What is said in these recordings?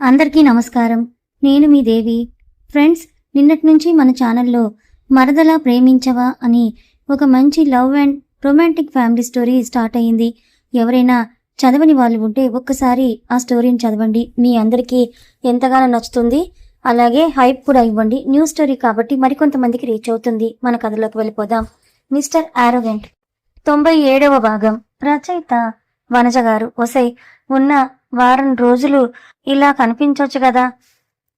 అందరికీ నమస్కారం. నేను మీ దేవి. ఫ్రెండ్స్, నిన్నటి నుంచి మన ఛానల్లో మరదలా ప్రేమించవా అని ఒక మంచి love and romantic family story start అయ్యింది. ఎవరైనా చదవని వాళ్ళు ఉంటే ఒక్కసారి ఆ స్టోరీని చదవండి. మీ అందరికీ ఎంతగానో నచ్చుతుంది. అలాగే హైప్ కూడా ఇవ్వండి. న్యూ స్టోరీ కాబట్టి మరికొంతమందికి రీచ్ అవుతుంది. మన కథలోకి వెళ్ళిపోదాం. మిస్టర్ ఆరోగెంట్ 97వ భాగం. రచయిత వనజ గారు. ఒసై, ఉన్న వారం రోజులు ఇలా కనిపించవచ్చు కదా.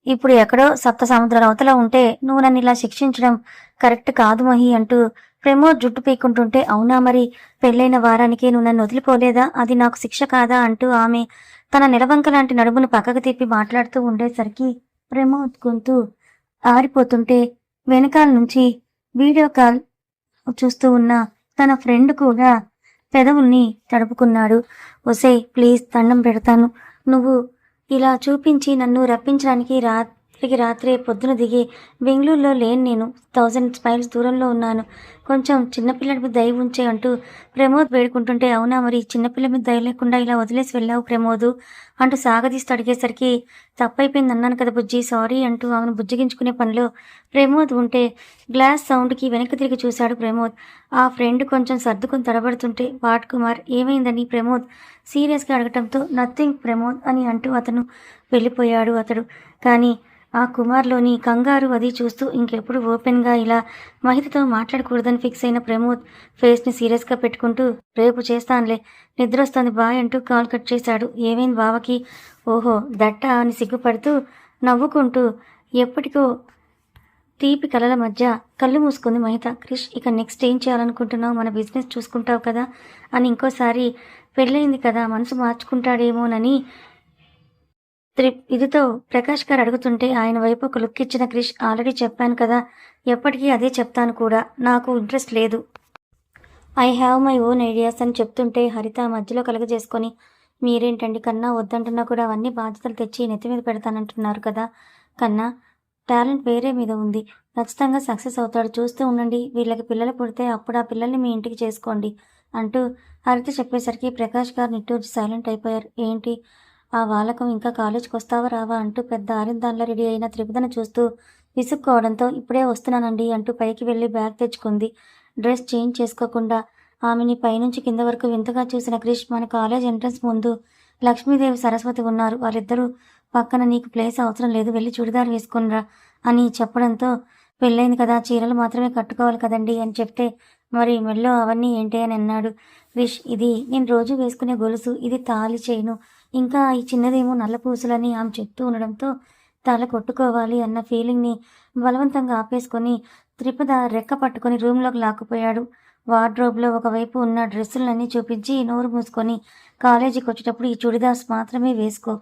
ఇప్పుడు ఎక్కడో సప్త సముద్రాల అవతల ఉంటే నువ్వు నన్ను ఇలా శిక్షించడం కరెక్ట్ కాదు మహి అంటూ ప్రమోద్ జుట్టు పీక్కుంటుంటే, అవునా మరి, పెళ్ళైన వారానికి నువ్వు నన్ను వదిలిపోలేదా, అది నాకు శిక్ష కాదా అంటూ ఆమె తన నిలవంక లాంటి నడుమును పక్కకు తిప్పి మాట్లాడుతూ ఉండేసరికి ప్రమోద్ గొంతు ఆరిపోతుంటే వెనకాల నుంచి వీడియో కాల్ చూస్తూ ఉన్న తన ఫ్రెండ్ కూడా పెదవుల్ని తడుపుకున్నాడు. ఒసే, ప్లీజ్ దండం పెడతాను, నువ్వు ఇలా చూపించి నన్ను రప్పించడానికి రాత్రికి రాత్రే పొద్దున దిగి బెంగళూరులో లేను, నేను 1000 మైల్స్ దూరంలో ఉన్నాను, కొంచెం చిన్నపిల్లడి మీద దయ ఉంచే అంటూ ప్రమోద్ వేడుకుంటుంటే, అవునా మరి, చిన్నపిల్ల మీద దయ లేకుండా ఇలా వదిలేసి వెళ్ళావు ప్రమోద్ అంటూ సాగదీస్తూ అడిగేసరికి, తప్పైపోయింది అన్నాను కదా బుజ్జి, సారీ అంటూ ఆమెను బుజ్జగించుకునే పనిలో ప్రమోద్ ఉంటే గ్లాస్ సౌండ్కి వెనక్కి తిరిగి చూశాడు ప్రమోద్. ఆ ఫ్రెండ్ కొంచెం సర్దుకొని తడబడుతుంటే, వాట్ కుమార్, ఏమైందని ప్రమోద్ సీరియస్గా అడగటంతో, నథింగ్ ప్రమోద్ అని అంటూ అతను వెళ్ళిపోయాడు. అతడు కానీ ఆ కుమార్లోని కంగారు అది చూస్తూ ఇంకెప్పుడు ఓపెన్గా ఇలా మహితతో మాట్లాడకూడదని ఫిక్స్ అయిన ప్రమోద్ ఫేస్ని సీరియస్గా పెట్టుకుంటూ, రేపు చేస్తానులే, నిద్ర వస్తుంది బాయ్ అంటూ కాల్ కట్ చేశాడు. ఏమైంది బావకి, ఓహో దట్టా అని సిగ్గుపడుతూ నవ్వుకుంటూ ఎప్పటికో తీపి కలల మధ్య కళ్ళు మూసుకుంది మహిత. క్రిష్, ఇక నెక్స్ట్ ఏం చేయాలనుకుంటున్నావు, మన బిజినెస్ చూసుకుంటావు కదా అని ఇంకోసారి పెళ్ళయింది కదా మనసు మార్చుకుంటాడేమోనని ఇదితో ప్రకాష్ గారు అడుగుతుంటే ఆయన వైపు ఒక లుక్ ఇచ్చిన క్రిష్, ఆల్రెడీ చెప్పాను కదా, ఎప్పటికీ అదే చెప్తాను కూడా, నాకు ఇంట్రెస్ట్ లేదు, I have my own ideas అని చెప్తుంటే హరిత మధ్యలో కలగజేసుకొని, మీరేంటండి కన్నా, వద్దంటున్నా కూడా అవన్నీ బాధ్యతలు తెచ్చి నెత్తి మీద పెడతానంటున్నారు కదా, కన్నా టాలెంట్ వేరే మీద ఉంది, ఖచ్చితంగా సక్సెస్ అవుతాడు, చూస్తూ ఉండండి, వీళ్ళకి పిల్లలు పుడితే అప్పుడు ఆ పిల్లల్ని మీ ఇంటికి చేసుకోండి అంటూ హరిత చెప్పేసరికి ప్రకాష్ గారు నిట్టూర్చి సైలెంట్ అయిపోయారు. ఏంటి ఆ వాలకం, ఇంకా కాలేజ్కి వస్తావా రావా అంటూ పెద్ద ఆరిందాన్లా రెడీ అయిన త్రిపుదను చూస్తూ విసుక్కోవడంతో, ఇప్పుడే వస్తున్నానండి అంటూ పైకి వెళ్ళి బ్యాగ్ తెచ్చుకుంది. డ్రెస్ చేంజ్ చేసుకోకుండా ఆమెని పైనుంచి కింద వరకు వింతగా చూసిన క్రిష్, మన కాలేజ్ ఎంట్రన్స్ ముందు లక్ష్మీదేవి సరస్వతి ఉన్నారు, వాళ్ళిద్దరూ పక్కన, నీకు ప్లేస్ అవసరం లేదు, వెళ్ళి చుడిదార్ వేసుకునిరా అని చెప్పడంతో, పెళ్ళైంది కదా, చీరలు మాత్రమే కట్టుకోవాలి కదండి అని చెప్తే, మరి మెల్లో అవన్నీ ఏంటి అని అన్నాడు క్రిష్. ఇది నేను రోజు వేసుకునే గొలుసు, ఇది తాళి చైను, ఇంకా ఈ చిన్నదేమో నల్ల పూసలని ఆమె చెప్తూ ఉండడంతో తల కొట్టుకోవాలి అన్న ఫీలింగ్ని బలవంతంగా ఆపేసుకొని త్రిపద రెక్క పట్టుకొని రూమ్లోకి లాక్కుపోయాడు. వార్డ్రోబ్లో ఒకవైపు ఉన్న డ్రెస్సులన్నీ చూపించి, నోరు మూసుకొని కాలేజీకి వచ్చేటప్పుడు ఈ చుడిదార్స్ మాత్రమే వేసుకో,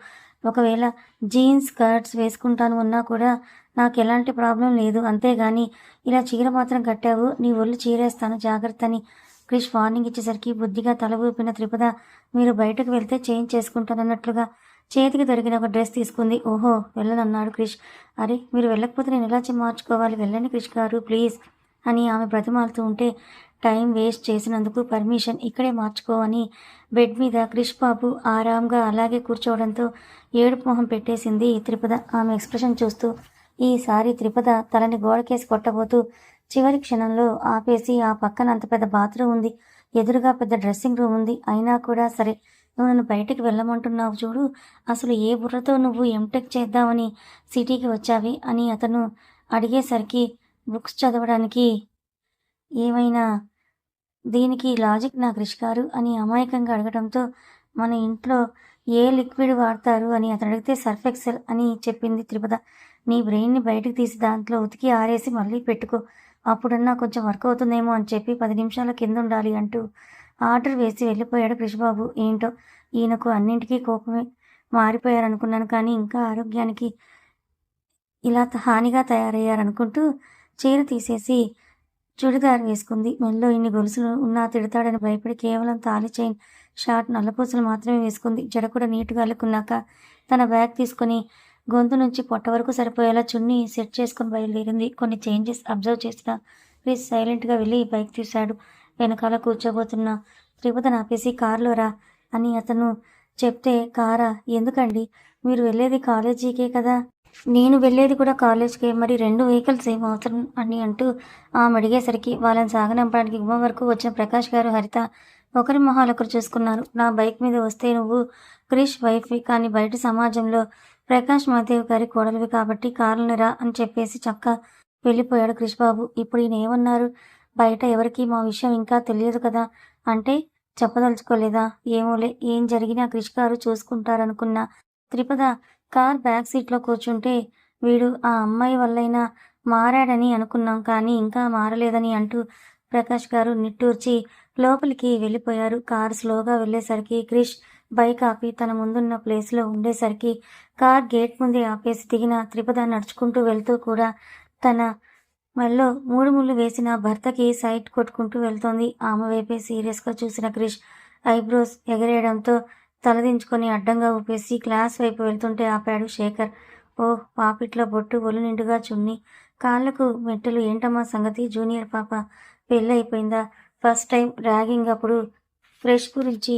ఒకవేళ జీన్స్ స్కర్ట్స్ వేసుకుంటాను ఉన్నా కూడా నాకు ఎలాంటి ప్రాబ్లం లేదు, అంతేగాని ఇలా చీర మాత్రం కట్టావు, నీ ఒళ్ళు చీరేస్తాను జాగ్రత్త అని క్రిష్ వార్నింగ్ ఇచ్చేసరికి బుద్ధిగా తల ఊపిన త్రిపద, మీరు బయటకు వెళ్తే చేంజ్ చేసుకుంటానన్నట్లుగా చేతికి దొరికిన ఒక డ్రెస్ తీసుకుంది. ఓహో వెళ్ళనన్నాడు క్రిష్. అరే, మీరు వెళ్ళకపోతే నేను ఎలా మార్చుకోవాలి, వెళ్ళండి క్రిష్ గారు ప్లీజ్ అని ఆమె బ్రతిమాలుతూ ఉంటే, టైం వేస్ట్ చేసినందుకు పర్మిషన్, ఇక్కడే మార్చుకో అని బెడ్ మీద క్రిష్ బాబు ఆరాంగా అలాగే కూర్చోవడంతో ఏడుపు మొహం పెట్టేసింది త్రిపద. ఆమె ఎక్స్ప్రెషన్ చూస్తూ ఈసారి త్రిపద తలని గోడకేసి కొట్టబోతూ చివరి క్షణంలో ఆపేసి, ఆ పక్కన అంత పెద్ద బాత్రూమ్ ఉంది, ఎదురుగా పెద్ద డ్రెస్సింగ్ రూమ్ ఉంది, అయినా కూడా సరే, నువ్వు నన్ను బయటికి వెళ్ళమంటున్నావు చూడు, అసలు ఏ బుర్రతో నువ్వు ఎంటెక్ చేద్దామని సిటీకి వచ్చావి అని అతను అడిగేసరికి, బుక్స్ చదవడానికి, ఏమైనా దీనికి లాజిక్ నా క్రిష్ గారు అని అమాయకంగా అడగడంతో, మన ఇంట్లో ఏ లిక్విడ్ వాడతారు అని అతను అడిగితే సర్ఫ్ ఎక్సెల్ అని చెప్పింది త్రిపద. నీ బ్రెయిన్ని బయటకు తీసి దాంట్లో ఉతికి ఆరేసి మళ్ళీ పెట్టుకో, అప్పుడన్నా కొంచెం వర్క్ అవుతుందేమో అని చెప్పి 10 నిమిషాల కింద ఉండాలి అంటూ ఆర్డర్ వేసి వెళ్ళిపోయాడు క్రిష్బాబు. ఏంటో ఈయనకు అన్నింటికీ కోపమే, మారిపోయారనుకున్నాను కానీ ఇంకా ఆరోగ్యానికి ఇలా హానిగా తయారయ్యారనుకుంటూ చీర తీసేసి చుడిదార్ వేసుకుంది. మెల్లో ఇన్ని గొలుసులు ఉన్నా తిడతాడని భయపడి కేవలం తాళి చైన్, షార్ట్, నల్లపూసలు మాత్రమే వేసుకుంది. జడ కూడా నీట్గా అల్లుకున్నాక తన బ్యాగ్ తీసుకొని గొంతు నుంచి పొట్ట వరకు సరిపోయేలా చున్నీ సెట్ చేసుకుని బయలుదేరింది. కొన్ని చేంజెస్ అబ్జర్వ్ చేసిన క్రిష్ సైలెంట్గా వెళ్ళి బైక్ తీశాడు. వెనకాల కూర్చోబోతున్న త్రిపదను ఆపేసి, కారులో రా అని అతను చెప్తే, కారా ఎందుకండి, మీరు వెళ్ళేది కాలేజీకే కదా. నేను వెళ్ళేది కూడా కాలేజ్‌కే. మరి 2 వెహికల్స్ ఏం అవసరం అని అంటూ ఆమె అడిగేసరికి వాళ్ళని సాగనంపడానికి గుమ్మం వరకు వచ్చిన ప్రకాష్ గారు, హరిత ఒకరి మొహాలొకరు చూసుకున్నారు. నా బైక్ మీద వస్తే నువ్వు క్రిష్ వైఫ్‌వి, కానీ బయట సమాజంలో ప్రకాష్ మహాదేవ్ గారి కోడలివి కాబట్టి కారులోనే రా అని చెప్పేసి చక్కా వెళ్ళిపోయాడు క్రిష్ బాబు. ఇప్పుడు ఈయన ఏమన్నారు? బయట ఎవరికీ మా విషయం ఇంకా తెలియదు కదా! అంటే చెప్పదలుచుకోలేదా? ఏమోలే, ఏం జరిగినా క్రిష్ గారు చూసుకుంటారనుకున్న త్రిపద కార్ బ్యాక్ సీట్‌లో కూర్చుంటే, వీడు ఆ అమ్మాయి వల్లైనా మారాడని అనుకున్నాం, కానీ ఇంకా మారలేదని అంటూ ప్రకాష్ గారు నిట్టూర్చి లోపలికి వెళ్ళిపోయారు. కారు స్లోగా వెళ్ళేసరికి క్రిష్ బైక్ ఆపి తన ముందున్న ప్లేస్‌లో ఉండేసరికి కార్ గేట్ ముందే ఆపేసి దిగిన త్రిపద నడుచుకుంటూ వెళ్తూ కూడా తన మెడలో 3 ముళ్ళు వేసిన భర్తకి సైట్ కొట్టుకుంటూ వెళ్తోంది. ఆమె వైపే సీరియస్‌గా చూసిన క్రిష్ ఐబ్రోస్ ఎగరేయడంతో తలదించుకొని అడ్డంగా ఊపేసి క్లాస్ వైపు వెళ్తుంటే ఆపాడు శేఖర్. ఓహ్! పాపిట్లో బొట్టు, ఒళ్ళు నిండుగా చున్నీ, కాళ్ళకు మెట్టెలు, ఏంటమ్మా సంగతి? జూనియర్ పాప పెళ్ళయిపోయిందా? ఫస్ట్ టైం ర్యాగింగ్ అప్పుడు ఫ్రెష్ గురించి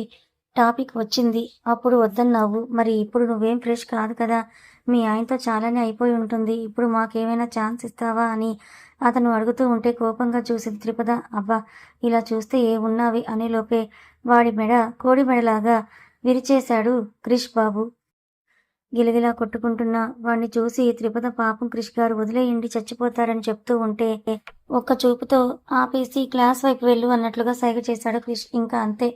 టాపిక్ వచ్చింది. అప్పుడు వద్దన్నావు. మరి ఇప్పుడు నువ్వేం ఫ్రెష్ కాదు కదా! మీ ఆయనతో చాలానే అయిపోయి ఉంటుంది. ఇప్పుడు మాకేమైనా ఛాన్స్ ఇస్తావా అని అతను అడుగుతూ ఉంటే కోపంగా చూసింది త్రిపద. అబ్బా! ఇలా చూస్తే ఏమున్నావి అనేలోపే వాడి మెడ కోడి మెడలాగా విరిచేశాడు క్రిష్ బాబు. గిలగిలా కొట్టుకుంటున్న వాణ్ణి చూసి త్రిపద పాపం క్రిష్ గారు వదిలేయండి, చచ్చిపోతారని చెప్తూ ఉంటే ఒక్క చూపుతో ఆపేసి క్లాస్ వైపు వెళ్ళు అన్నట్లుగా సైగ చేశాడు క్రిష్. ఇంకా అంతే,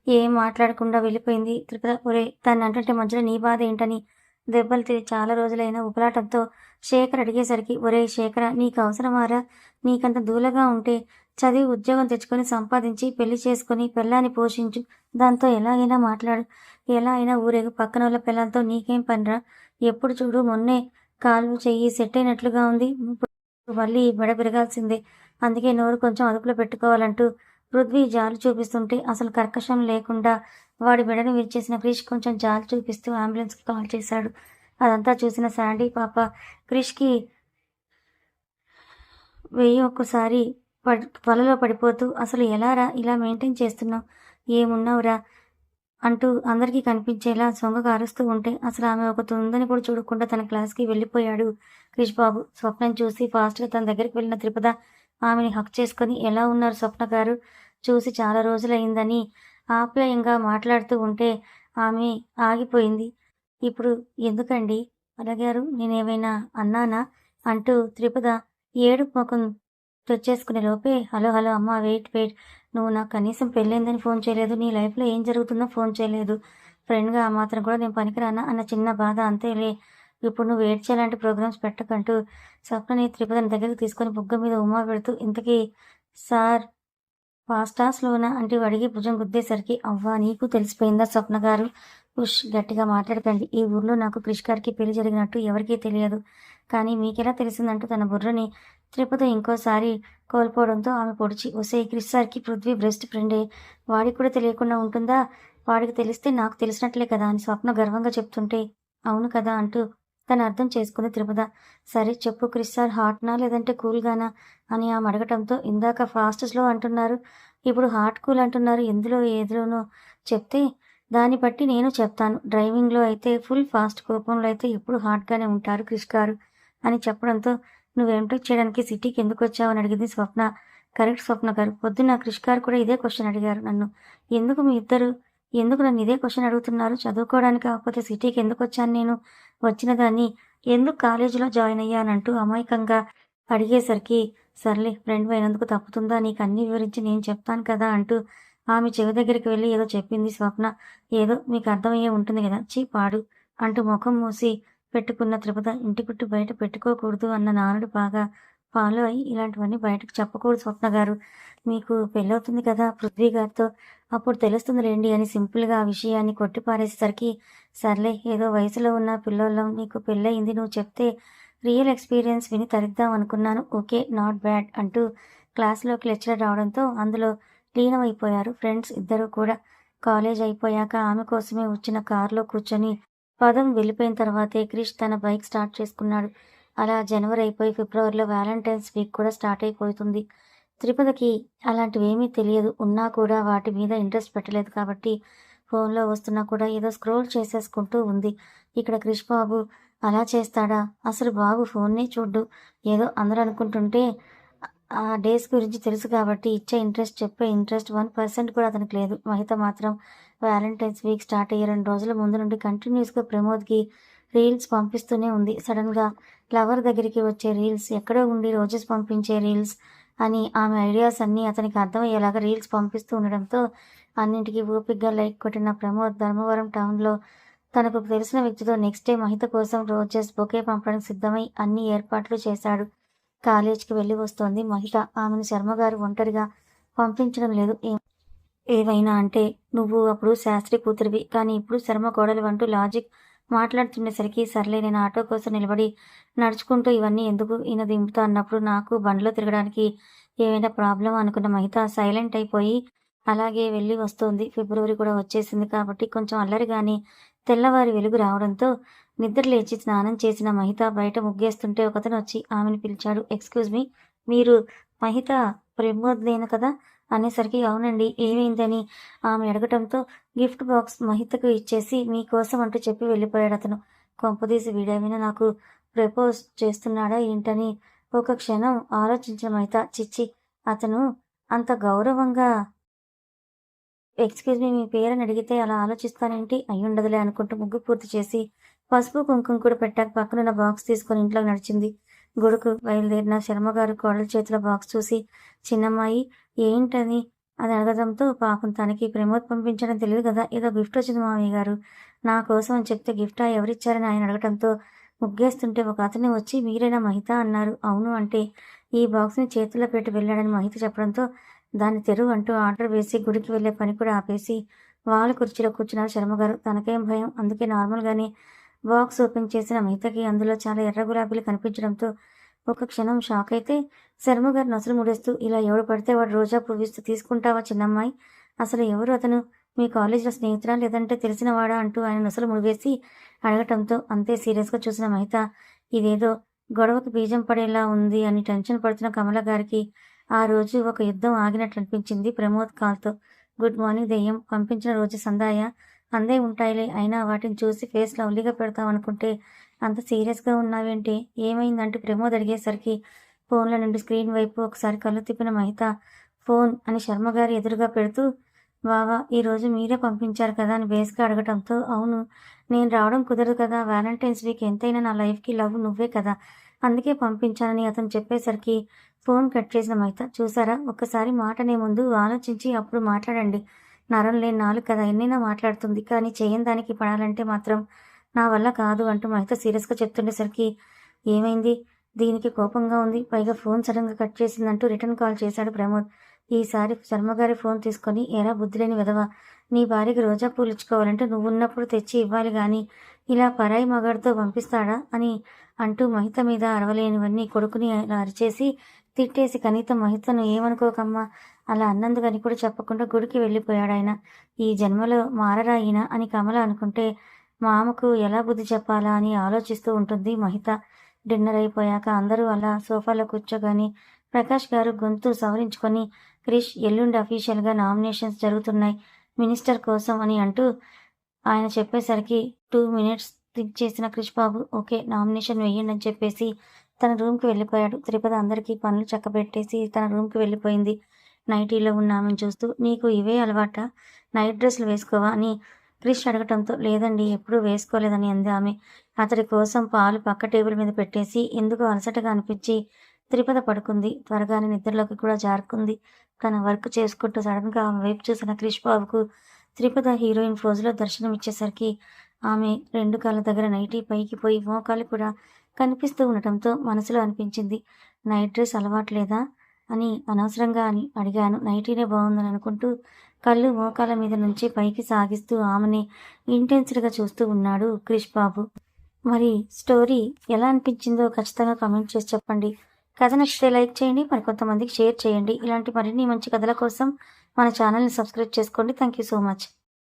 ఏం మాట్లాడకుండా వెళ్ళిపోయింది త్రిపద. ఒరేయ్, దాన్ని అంటుంటే మధ్యలో నీ బాధ ఏంటని దెబ్బలు తిని చాలా రోజులైన ఉపలాటంతో శేఖర్ అడిగేసరికి, ఒరేయ్ శేఖర, నీకు అవసరమారా? నీకంత దూలగా ఉంటే చదివి ఉద్యోగం తెచ్చుకొని సంపాదించి పెళ్లి చేసుకొని పెళ్ళాన్ని పోషించు. దాంతో ఎలాగైనా మాట్లాడు. ఎలా అయినా ఊరేగు. పక్కనోళ్ళ పిల్లలతో నీకేం పనిరా? ఎప్పుడు చూడు మొన్నే కాలు చెయ్యి సెట్ అయినట్లుగా ఉంది. ఇప్పుడు మళ్ళీ మెడ పెరగాల్సిందే. అందుకే నోరు కొంచెం అదుపులో పెట్టుకోవాలంటూ పృథ్వీ జాలి చూపిస్తుంటే అసలు కర్కశం లేకుండా వాడి మెడను విరిచేసిన క్రిష్ కొంచెం జాలి చూపిస్తూ అంబులెన్స్‌కి కాల్ చేశాడు. అదంతా చూసిన శాండీ పాప క్రిష్‌కి వెయ్యి ఒక్కసారి వలలో పడిపోతూ, అసలు ఎలారా ఇలా మెయింటైన్ చేస్తున్నావు? ఏమున్నావురా అంటూ అందరికీ కనిపించేలా సొంగగా అరుస్తూ ఉంటే అసలు ఆమె ఒక తుందని కూడా చూడకుండా తన క్లాస్‌కి వెళ్ళిపోయాడు క్రిష్ బాబు. స్వప్నని చూసి ఫాస్ట్‌గా తన దగ్గరికి వెళ్ళిన త్రిపద ఆమెని హగ్ చేసుకొని, ఎలా ఉన్నారు స్వప్న గారు? చూసి చాలా రోజులయిందని ఆప్యాయంగా మాట్లాడుతూ ఉంటే ఆమె ఆగిపోయింది. ఇప్పుడు ఎందుకండి అడిగారు? నేనేమైనా అన్నానా? అంటూ త్రిపద ఏడుపు ముఖం తెచ్చేసుకునే లోపే, హలో హలో అమ్మా, వెయిట్ వెయిట్, నువ్వు నాకు కనీసం పెళ్ళైందని ఫోన్ చేయలేదు. నీ లైఫ్‌లో ఏం జరుగుతుందో ఫోన్ చేయలేదు. ఫ్రెండ్‌గా ఆ మాత్రం కూడా నేను పనికిరానా అన్న చిన్న బాధ అంతేలే. ఇప్పుడు నువ్వు ఏడ్చేలాంటి ప్రోగ్రామ్స్ పెట్టకంటూ స్వప్నని త్రిపదని దగ్గరికి తీసుకొని బుగ్గ మీద ఉమ్మా పెడుతూ, ఇంతకీ సార్ ఫాస్టా? స్లోనా? అంటూ అడిగి భుజం గుద్దేసరికి, అవ్వా! నీకు తెలిసిపోయిందా స్వప్న గారు? ఉష్! గట్టిగా మాట్లాడకండి. ఈ ఊర్లో నాకు క్రిష్ గారికి పెళ్లి జరిగినట్టు ఎవరికీ తెలియదు. కానీ మీకెలా తెలిసిందంటూ తన బుర్రని త్రిపద ఇంకోసారి కోల్పోవడంతో ఆమె పొడిచి, ఒసేయ్, క్రిష్ సార్‌కి పృథ్వీ బెస్ట్ ఫ్రెండే. వాడికి కూడా తెలియకుండా ఉంటుందా? వాడికి తెలిస్తే నాకు తెలిసినట్లే కదా అని స్వప్న గర్వంగా చెప్తుంటే, అవును కదా అంటూ తను అర్థం చేసుకుంది త్రిపద. సరే చెప్పు, క్రిష్ సార్ హాట్‌నా లేదంటే కూల్‌గానా అని ఆమె అడగటంతో, ఇందాక ఫాస్ట్, స్లో అంటున్నారు. ఇప్పుడు హాట్, కూల్ అంటున్నారు. ఎందులో ఏదిలోనో చెప్తే దాన్ని బట్టి నేను చెప్తాను. డ్రైవింగ్‌లో అయితే ఫుల్ ఫాస్ట్, కోపంలో అయితే ఎప్పుడూ హాట్‌గానే ఉంటారు క్రిష్ గారు అని చెప్పడంతో, నువ్వు ఎంటెక్ చేయడానికి సిటీకి ఎందుకొచ్చావు అని అడిగింది స్వప్న. కరెక్ట్ స్వప్న గారు. పొద్దున్న క్రిష్ గారు కూడా ఇదే క్వెషన్ అడిగారు నన్ను. ఎందుకు నన్ను ఇదే క్వెషన్ అడుగుతున్నారు? చదువుకోవడానికి కాకపోతే సిటీకి ఎందుకొచ్చాను నేను? వచ్చిన దాన్ని ఎందుకు కాలేజీలో జాయిన్ అయ్యానంటూ అమాయకంగా అడిగేసరికి, సర్లే ఫ్రెండ్ అయినందుకు తప్పుతుందా? నీకు అన్నీ వివరించి నేను చెప్తాను కదా అంటూ ఆమె చెవి దగ్గరికి వెళ్ళి ఏదో చెప్పింది స్వప్న. ఏదో మీకు అర్థమయ్యే ఉంటుంది కదా! ఛీ పాడు అంటూ ముఖం మూసి పెట్టుకున్న త్రిపద, ఇంటి గుట్టు బయట పెట్టుకోకూడదు అన్న నానుడి బాగా ఫాలో అయ్యి ఇలాంటివన్నీ బయటకు చెప్పకూడదు స్వప్న గారు. మీకు పెళ్ళవుతుంది కదా పృథ్వీ గారితో, అప్పుడు తెలుస్తుందిలేండి అని సింపుల్‌గా ఆ విషయాన్ని కొట్టిపారేసేసరికి, సర్లే ఏదో వయసులో ఉన్న పిల్లోళ్ళం, నీకు పెళ్ళయింది, నువ్వు చెప్తే రియల్ ఎక్స్‌పీరియన్స్ విని తరిద్దాం అనుకున్నాను. ఓకే, నాట్ బ్యాడ్ అంటూ క్లాస్‌లోకి లెక్చరర్ రావడంతో అందులో లీనమైపోయారు ఫ్రెండ్స్ ఇద్దరూ కూడా. కాలేజ్ అయిపోయాక ఆమె కోసమే వచ్చిన కారులో కూర్చొని పదం వెళ్ళిపోయిన తర్వాతే క్రిష్ తన బైక్ స్టార్ట్ చేసుకున్నాడు. అలా జనవరి అయిపోయి ఫిబ్రవరిలో వ్యాలంటైన్స్ వీక్ కూడా స్టార్ట్ అయిపోతుంది. త్రిపదకి అలాంటివేమీ తెలియదు. ఉన్నా కూడా వాటి మీద ఇంట్రెస్ట్ పెట్టలేదు కాబట్టి ఫోన్‌లో వస్తున్నా కూడా ఏదో స్క్రోల్ చేసేసుకుంటూ ఉంది. ఇక్కడ క్రిష్ బాబు అలా చేస్తాడా? అసలు బాబు ఫోన్నే చూడ్డు. ఏదో అందరూ అనుకుంటుంటే ఆ డేస్ గురించి తెలుసు కాబట్టి ఇచ్చే ఇంట్రెస్ట్, చెప్పే ఇంట్రెస్ట్ 1% కూడా అతనికి లేదు. మహిత మాత్రం వ్యాలంటైన్స్ వీక్ స్టార్ట్ అయ్యే 2 రోజుల ముందు నుండి కంటిన్యూస్‌గా ప్రమోద్‌కి రీల్స్ పంపిస్తూనే ఉంది. సడెన్‌గా లవర్ దగ్గరికి వచ్చే రీల్స్, ఎక్కడో ఉండి రోజెస్ పంపించే రీల్స్ అని ఆమె ఐడియాస్ అన్నీ అతనికి అర్థమయ్యేలాగా రీల్స్ పంపిస్తూ ఉండడంతో అన్నింటికి ఓపికగా లైక్ కొట్టిన ప్రమోద్ ధర్మవరం టౌన్‌లో తనకు తెలిసిన వ్యక్తితో నెక్స్ట్ డే మహిత కోసం రోజెస్ బొకే పంపడానికి సిద్ధమై అన్ని ఏర్పాట్లు చేశాడు. కాలేజ్‌కి వెళ్లి వస్తోంది మహిత. ఆమెను శర్మగారు ఒంటరిగా పంపించడం లేదు. ఏవైనా అంటే నువ్వు అప్పుడు శాస్త్రి కూతురివి, కానీ ఇప్పుడు శర్మ కోడలు అంటూ లాజిక్ మాట్లాడుతుండేసరికి సర్లే నేను ఆటో కోసం నిలబడి నడుచుకుంటూ ఇవన్నీ ఎందుకు ఈయన దింపుతా అన్నప్పుడు నాకు బండిలో తిరగడానికి ఏమైనా ప్రాబ్లమా అనుకున్న మహిత సైలెంట్ అయిపోయి అలాగే వెళ్ళి వస్తోంది. ఫిబ్రవరి కూడా వచ్చేసింది కాబట్టి కొంచెం అల్లరిగాని తెల్లవారి వెలుగు రావడంతో నిద్ర లేచి స్నానం చేసిన మహిత బయట ముగ్గేస్తుంటే ఒకతను వచ్చి ఆమెను పిలిచాడు. ఎక్స్‌క్యూజ్ మీ, మీరు మహిత ప్రమోద్‌దేనా కదా అనేసరికి అవునండి ఏమైందని ఆమె అడగటంతో గిఫ్ట్ బాక్స్ మహితకు ఇచ్చేసి మీకోసం అంటూ చెప్పి వెళ్ళిపోయాడతను. కొంపదీసి వీడేమైనా నాకు ప్రపోజ్ చేస్తున్నాడా ఏంటని ఒక క్షణం ఆలోచించిన మహిత చిచ్చి అతను అంత గౌరవంగా ఎక్స్‌క్యూజ్ మీ మీ పేరని అడిగితే అలా ఆలోచిస్తానేంటి? అయ్యుండదులే అనుకుంటూ ముగ్గు పూర్తి చేసి పసుపు, కుంకుమ కూడా పెట్టాక పక్కనున్న బాక్స్ తీసుకొని ఇంట్లోకి నడిచింది. గుడికు బయలుదేరిన శర్మగారు కోడలి చేతిలో బాక్స్ చూసి చిన్నమ్మాయి ఏంటని అది అడగడంతో పాపం తనకి ప్రమోద్ పంపించడం తెలియదు కదా, ఏదో గిఫ్ట్ వచ్చింది మామయ్య గారు నా కోసం అని చెప్తే గిఫ్టా ఎవరిచ్చారని ఆయన అడగటంతో ముగ్గేస్తుంటే ఒక అతను వచ్చి మీరేనా మహిత అన్నారు. అవును అంటే ఈ బాక్స్ని చేతుల్లో పెట్టి వెళ్ళాడని మహిత చెప్పడంతో దాన్ని తెరువు అంటూ ఆర్డర్ వేసి గుడికి వెళ్లే పని కూడా ఆపేసి వాళ్ళ కుర్చీలో కూర్చున్నారు శర్మగారు. తనకేం భయం, అందుకే నార్మల్గానే బాక్స్ ఓపెన్ చేసిన మహితకి అందులో చాలా ఎర్ర గులాబీలు కనిపించడంతో ఒక క్షణం షాక్ అయితే శర్మగారు నొసలు ముడేస్తూ ఇలా ఎవడు పడితే వాడు రోజా పువ్విస్తూ తీసుకుంటావా చిన్నమ్మాయి, అసలు ఎవరు అతను, మీ కాలేజీలో స్నేహితురా లేదంటే తెలిసినవాడా అంటూ ఆయన నొసలు ముడివేసి అడగటంతో అంతే సీరియస్గా చూసిన మహిత ఇదేదో గొడవకు బీజం పడేలా ఉంది అని టెన్షన్ పడుతున్న కమల గారికి ఆ రోజు ఒక యుద్ధం ఆగినట్లు అనిపించింది ప్రమోద్ కాల్తో. గుడ్ మార్నింగ్ దెయ్యం, పంపించిన రోజు సందాయ అందే ఉంటాయిలే, అయినా వాటిని చూసి ఫేస్ లవ్లీగా పెడతామనుకుంటే అంత సీరియస్గా ఉన్నావేంటి, ఏమైందంటూ ప్రమోద్ అడిగేసరికి ఫోన్లో నుండి స్క్రీన్ వైపు ఒకసారి కళ్ళు తిప్పిన మహిత ఫోన్ అని శర్మగారి ఎదురుగా పెడుతూ బావా ఈరోజు మీరే పంపించారు కదా అని బేస్గా అడగటంతో అవును నేను రావడం కుదరదు కదా, వ్యాలంటైన్స్ వీక్ ఎంతైనా నా లైఫ్కి లవ్ నువ్వే కదా, అందుకే పంపించానని అతను చెప్పేసరికి ఫోన్ కట్ చేసిన మహిత చూసారా ఒక్కసారి మాటనే ముందు ఆలోచించి అప్పుడు మాట్లాడండి, నరం లేని నాలుగు కదా ఎన్నైనా మాట్లాడుతుంది, కానీ చేయని దానికి పడాలంటే మాత్రం నా వల్ల కాదు అంటూ మహిత సీరియస్గా చెప్తుండేసరికి ఏమైంది దీనికి కోపంగా ఉంది, పైగా ఫోన్ సడన్గా కట్ చేసిందంటూ రిటర్న్ కాల్ చేశాడు ప్రమోద్. ఈసారి శర్మగారి ఫోన్ తీసుకొని ఎరా బుద్ధిలేని విధవ, నీ భార్యకి రోజా పూలు ఇచ్చుకోవాలంటే నువ్వున్నప్పుడు తెచ్చి ఇవ్వాలి గాని ఇలా పరాయి మగాడితో పంపిస్తాడా అని అంటూ మహిత మీద అరవలేనివన్నీ కొడుకుని అలా అరిచేసి తిట్టేసి కనీసం మహితను ఏమనుకోకమ్మా అలా అన్నందుకని కూడా చెప్పకుండా గుడికి వెళ్ళిపోయాడాయన. ఈ జన్మలో మారరా ఈయన అని కమల అనుకుంటే మామకు ఎలా బుద్ధి చెప్పాలా అని ఆలోచిస్తూ ఉంటుంది మహిత. డిన్నర్ అయిపోయాక అందరూ అలా సోఫాలో కూర్చోగానే ప్రకాష్ గారు గొంతు సవరించుకొని క్రిష్ ఎల్లుండి అఫీషియల్గా నామినేషన్స్ జరుగుతున్నాయి మినిస్టర్ కోసం అని అంటూ ఆయన చెప్పేసరికి 2 మినిట్స్ థింక్ చేసిన క్రిష్ బాబు ఓకే నామినేషన్ వేయండి అని చెప్పేసి తన రూమ్కి వెళ్ళిపోయాడు. తిరుపతి అందరికీ పనులు చక్కబెట్టేసి తన రూమ్కి వెళ్ళిపోయింది. నైటీలో ఉన్న ఆమెను చూస్తూ నీకు ఇవే అలవాట, నైట్ డ్రెస్సులు వేసుకోవా అని క్రిష్ అడగటంతో లేదండి ఎప్పుడూ వేసుకోలేదని అంది ఆమె. అతడి కోసం పాలు పక్క టేబుల్ మీద పెట్టేసి ఎందుకు అలసటగా అనిపించి త్రిపద పడుకుంది. త్వరగానే నిద్రలోకి కూడా జారుకుంది. తన వర్క్ చేసుకుంటూ సడన్గా ఆమె వైపు చూసిన క్రిష్ బాబుకు త్రిపద హీరోయిన్ ఫోజులో దర్శనం ఇచ్చేసరికి ఆమె 2 కాళ్ళ దగ్గర నైటీ పైకి పోయి మోకాలు కూడా కనిపిస్తూ ఉండటంతో మనసులో అనిపించింది నైట్ డ్రెస్ అలవాట్లేదా అని అనవసరంగా అని అడిగాను, నైటీనే బాగుందని అనుకుంటూ కళ్ళు మోకాల మీద నుంచి పైకి సాగిస్తూ ఆమెని ఇంటెన్స్డ్గా చూస్తూ ఉన్నాడు క్రిష్ బాబు. మరి స్టోరీ ఎలా అనిపించిందో ఖచ్చితంగా కామెంట్ చేసి చెప్పండి. కథ నచ్చితే లైక్ చేయండి, మరికొంతమందికి షేర్ చేయండి. ఇలాంటి మరిన్ని మంచి కథల కోసం మన ఛానల్ని సబ్స్క్రైబ్ చేసుకోండి. Thank you so much.